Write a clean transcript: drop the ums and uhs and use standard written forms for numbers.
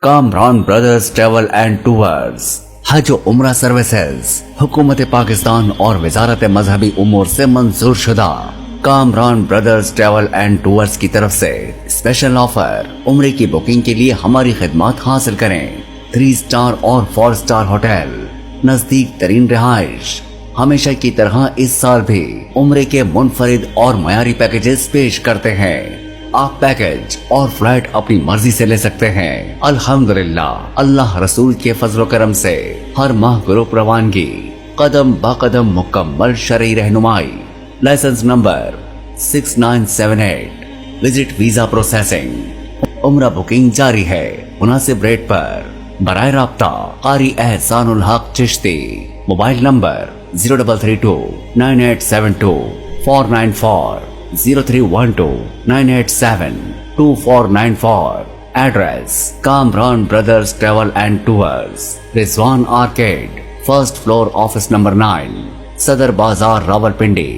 Kamran brothers travel and tours, हज उम्रा services हुकूमत पाकिस्तान और वजारत मजहबी उमूर से मंजूर शुदा। Kamran brothers travel and tours की तरफ से स्पेशल ऑफर, उम्रे की बुकिंग के लिए हमारी खिदमत हासिल करें। 3 स्टार और 4 स्टार होटल, नजदीक तरीन रिहाइश। हमेशा की तरह इस साल भी उम्रे के मुनफरिद और मयारी पैकेजेस पेश करते हैं। आप पैकेज और फ्लाइट अपनी मर्जी से ले सकते हैं। अल्हम्दुलिल्लाह, अल्लाह रसूल के फजल करम से हर माह ग्रुप रवानगी, कदम ब कदम मुकम्मल शरई रहनुमाई। Licence number 6978। Visit visa processing. उम्रा बुकिंग जारी है मुनासिब रेट पर। बराए राब्ता कारी एहसानुल हक Chishti. Mobile number 0332 9872 494 0312 987 2494। Address Kamran brothers travel and tours, Rizwan arcade, first floor, office number 9, सदर बाजार, रावलपिंडी।